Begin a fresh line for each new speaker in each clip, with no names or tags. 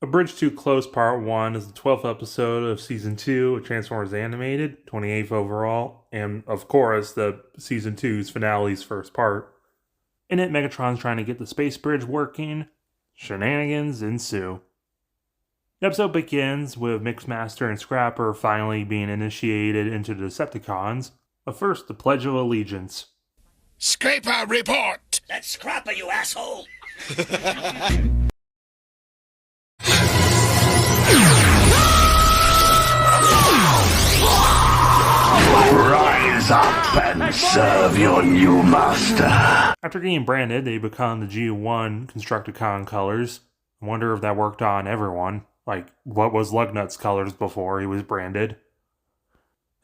A Bridge Too Close Part 1 is the 12th episode of Season 2 of Transformers Animated, 28th overall, and of course, the Season 2's finale's first part. In it, Megatron's trying to get the space bridge working. Shenanigans ensue. The episode begins with Mixmaster and Scrapper finally being initiated into the Decepticons, but first, the Pledge of Allegiance.
Scraper report!
That's Scrapper, you asshole!
Rise up and serve your new master.
After getting branded, they become the G1 Constructicon colors. I wonder if that worked on everyone. Like, what was Lugnut's colors before he was branded?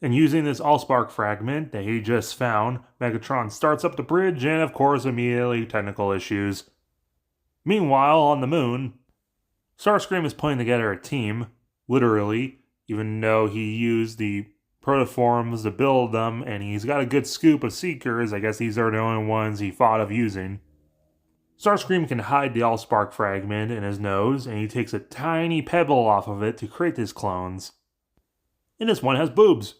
And using this Allspark fragment that he just found, Megatron starts up the bridge and, of course, immediately technical issues. Meanwhile, on the moon, Starscream is putting together a team, literally, even though he used the protoforms to build them, and he's got a good scoop of Seekers. I guess these are the only ones he thought of using. Starscream can hide the Allspark fragment in his nose, and he takes a tiny pebble off of it to create his clones. And this one has boobs.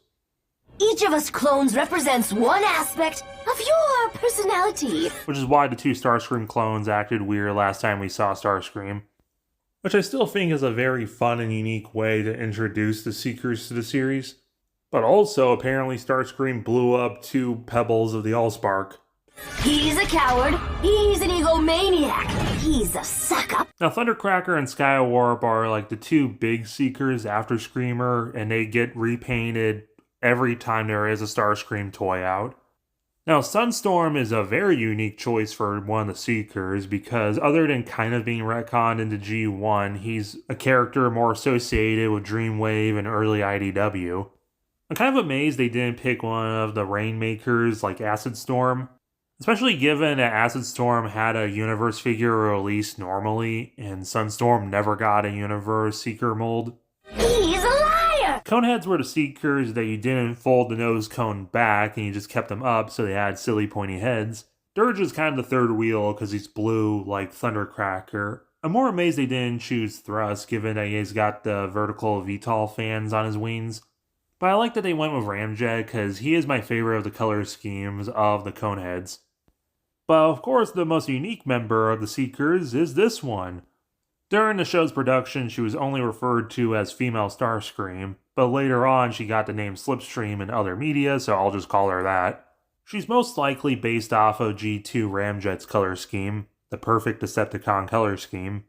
Each of us clones represents one aspect of your personality.
Which is why the two Starscream clones acted weird last time we saw Starscream. Which I still think is a very fun and unique way to introduce the Seekers to the series. But also, apparently Starscream blew up 2 pebbles of the Allspark.
He's a coward. He's an egomaniac. He's a suck-up.
Now, Thundercracker and Skywarp are like the 2 big Seekers after Screamer, and they get repainted every time there is a Starscream toy out. Now, Sunstorm is a very unique choice for one of the Seekers because other than kind of being retconned into G1, he's a character more associated with Dreamwave and early IDW. I'm kind of amazed they didn't pick one of the Rainmakers like Acid Storm, especially given that Acid Storm had a Universe figure released normally and Sunstorm never got a Universe Seeker mold.
He's a liar!
Coneheads were the Seekers that you didn't fold the nose cone back and you just kept them up so they had silly pointy heads. Dirge is kind of the third wheel because he's blue like Thundercracker. I'm more amazed they didn't choose Thrust given that he's got the vertical VTOL fans on his wings. But I like that they went with Ramjet because he is my favorite of the color schemes of the Coneheads. But of course, the most unique member of the Seekers is this one. During the show's production, she was only referred to as female Starscream, but later on she got the name Slipstream in other media, so I'll just call her that. She's most likely based off of G2 Ramjet's color scheme, the perfect Decepticon color scheme.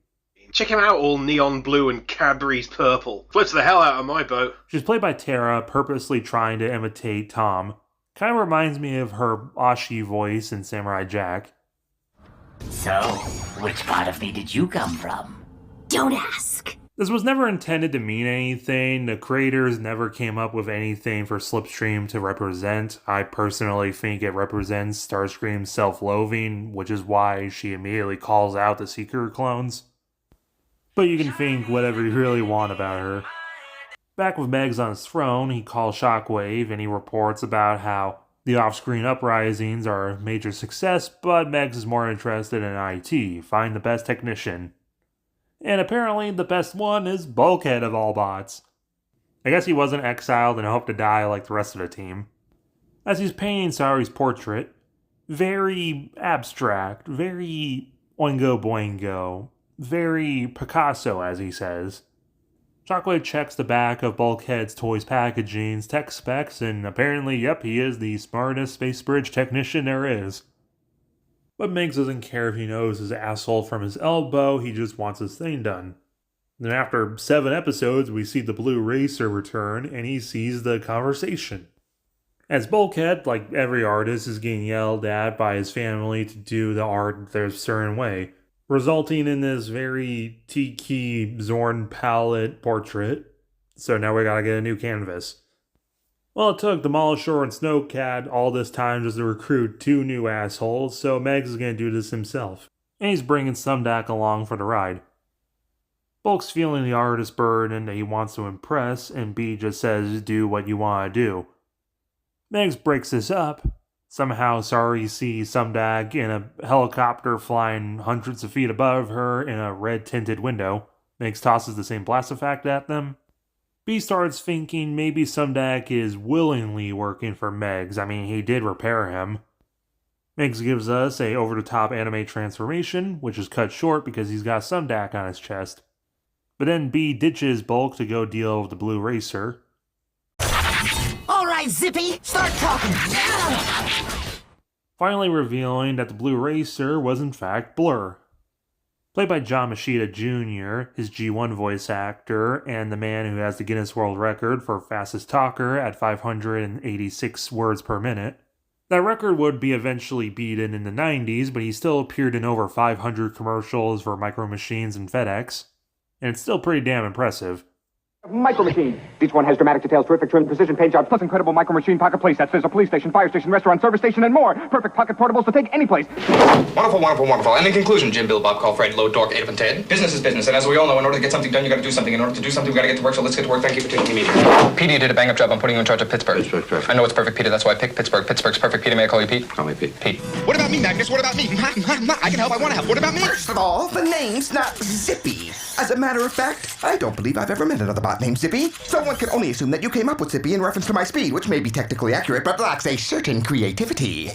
Check him out, all neon blue and Cadbury's purple. Floats the hell out of my boat.
She's played by Tara, purposely trying to imitate Tom. Kind of reminds me of her Ashi voice in Samurai Jack.
So, which part of me did you come from?
Don't ask.
This was never intended to mean anything. The creators never came up with anything for Slipstream to represent. I personally think it represents Starscream's self-loathing, which is why she immediately calls out the Seeker clones. But you can think whatever you really want about her. Back with Megs on his throne, he calls Shockwave and he reports about how the off-screen uprisings are a major success, but Megs is more interested in IT, find the best technician. And apparently the best one is Bulkhead of all bots. I guess he wasn't exiled and hoped to die like the rest of the team. As he's painting Sari's portrait, very abstract, very oingo boingo, very Picasso, as he says. Shockwave checks the back of Bulkhead's toys packaging's tech specs, and apparently, yep, he is the smartest space bridge technician there is. But Miggs doesn't care if he knows his asshole from his elbow, he just wants his thing done. Then after 7 episodes, we see the Blue Racer return, and he sees the conversation. As Bulkhead, like every artist, is getting yelled at by his family to do the art their certain way, resulting in this very tiki Zorn palette portrait. So now we gotta get a new canvas. Well, it took Demolisher and Snowcat all this time just to recruit 2 new assholes, so Megs is gonna do this himself. And he's bringing Sumdac along for the ride. Bulk's feeling the artist burden that he wants to impress, and B just says do what you want to do. Megs breaks this up. Somehow Sari sees Sumdac in a helicopter flying hundreds of feet above her in a red-tinted window. Megs tosses the same blast effect at them. B starts thinking maybe Sumdac is willingly working for Megs. I mean, he did repair him. Megs gives us a over-the-top anime transformation, which is cut short because he's got Sumdac on his chest. But then B ditches Bulk to go deal with the Blue Racer.
Alright, Zippy, start talking.
Finally revealing that the Blue Racer was in fact Blurr. Played by John Machida Jr., his G1 voice actor, and the man who has the Guinness World Record for fastest talker at 586 words per minute. That record would be eventually beaten in the 90s, but he still appeared in over 500 commercials for Micro Machines and FedEx. And it's still pretty damn impressive.
Micro Machine. Each one has dramatic details, terrific trim, precision paint jobs, plus incredible Micro Machine pocket play sets. There's a police station, fire station, restaurant, service station, and more. Perfect pocket portables to take any place.
Wonderful, wonderful, wonderful. And in conclusion, Jim, Bill, Bob, Call, Fred, Load, Dork, Ape, and Ted. Business is business, and as we all know, in order to get something done, you gotta do something. In order to do something, we gotta get to work, so let's get to work. Thank you for taking me meeting. Peter, you did a bang-up job. I'm putting you in charge of Pittsburgh.
Pittsburgh, perfect.
I know it's perfect, Peter. That's why I picked Pittsburgh. Pittsburgh's perfect. Peter, may I call you Pete?
Call me Pete.
Pete.
What about me, Magnus? What about me? I can help. I want to help. What about me?
First of all, the name's not Zippy. As a matter of fact, I don't believe I've ever met another bot named Zippy. Someone can only assume that you came up with Zippy in reference to my speed, which may be technically accurate, but lacks a certain creativity.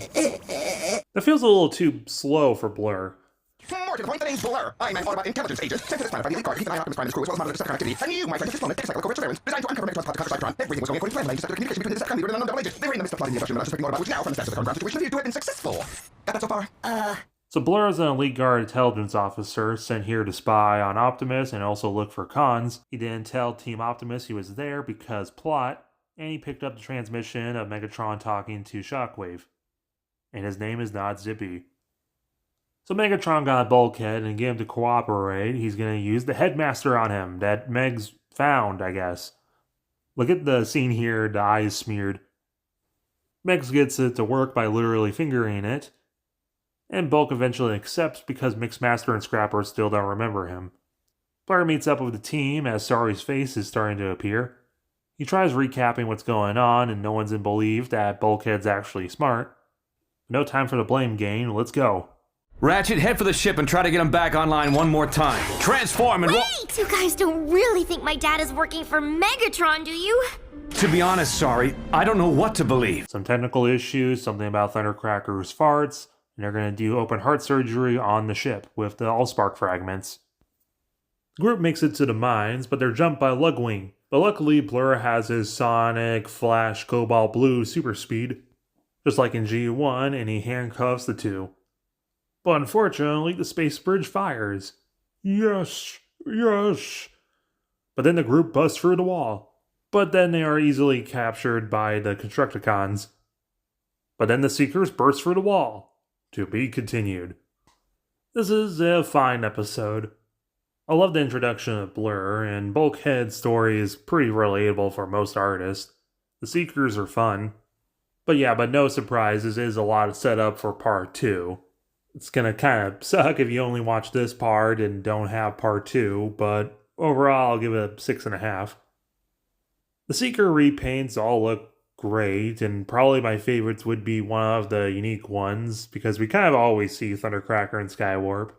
That feels a little too slow for Blurr.
More to the point, the name's Blurr. I'm an Autobot intelligence agent sent to this planet by the elite guard to keep an eye on Optimus Prime's crew as well as monitor Decepticon activity. And you, my friend, have just flown a technical surveillance designed to uncover Megatron's plot to conquer Cybertron. Everything was going according to plan, allowing deceptive communication between the Decepticon leader and the unknown double agent. They were in the midst of plotting the industrial unsuspecting Autobot, which now, from the status of the current ground situation, appears to have been successful. Got that so far?
So Blurr is an elite guard intelligence officer sent here to spy on Optimus and also look for cons. He didn't tell Team Optimus he was there because plot, and he picked up the transmission of Megatron talking to Shockwave. And his name is not Zippy. So Megatron got Bulkhead and get him to cooperate. He's going to use the headmaster on him that Megs found, I guess. Look at the scene here, the eye is smeared. Megs gets it to work by literally fingering it. And Bulk eventually accepts because Mixmaster and Scrapper still don't remember him. Blurr meets up with the team as Sorry's face is starting to appear. He tries recapping what's going on and no one's in belief that Bulkhead's actually smart. No time for the blame game, let's go.
Ratchet, head for the ship and try to get him back online one more time. Transform and
Wait! You guys don't really think my dad is working for Megatron, do you?
To be honest, sorry, I don't know what to believe.
Some technical issues, something about Thundercracker's farts, and they're going to do open heart surgery on the ship with the Allspark fragments. The group makes it to the mines, but they're jumped by Lugwing. But luckily, Blurr has his Sonic, Flash, Cobalt Blue super speed, just like in G1, and he handcuffs the two. But unfortunately, the space bridge fires. Yes, yes. But then the group busts through the wall. But then they are easily captured by the Constructicons. But then the Seekers burst through the wall. To be continued. This is a fine episode. I love the introduction of Blurr, and Bulkhead's story is pretty relatable for most artists. The Seekers are fun. But no surprises, is a lot of setup for part 2. It's gonna kind of suck if you only watch this part and don't have part 2, but overall I'll give it a 6.5. The Seeker repaints all look great, and probably my favorites would be one of the unique ones, because we kind of always see Thundercracker and Skywarp.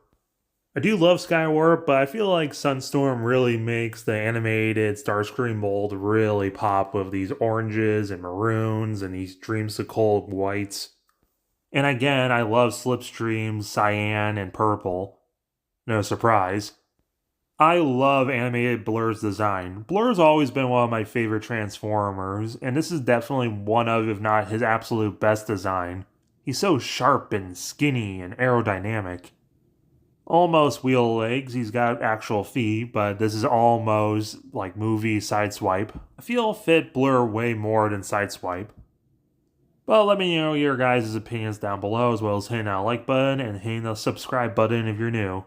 I do love Skywarp, but I feel like Sunstorm really makes the animated Starscream mold really pop with these oranges and maroons and these dreamsicle whites. And again, I love Slipstream, cyan, and purple. No surprise. I love animated Blurr's design. Blurr's always been one of my favorite Transformers, and this is definitely one of, if not his absolute best design. He's so sharp and skinny and aerodynamic. Almost wheel legs, he's got actual feet, but this is almost like movie Sideswipe. I feel it'll fit Blurr way more than Sideswipe. But let me know your guys' opinions down below, as well as hitting that like button and hitting the subscribe button if you're new.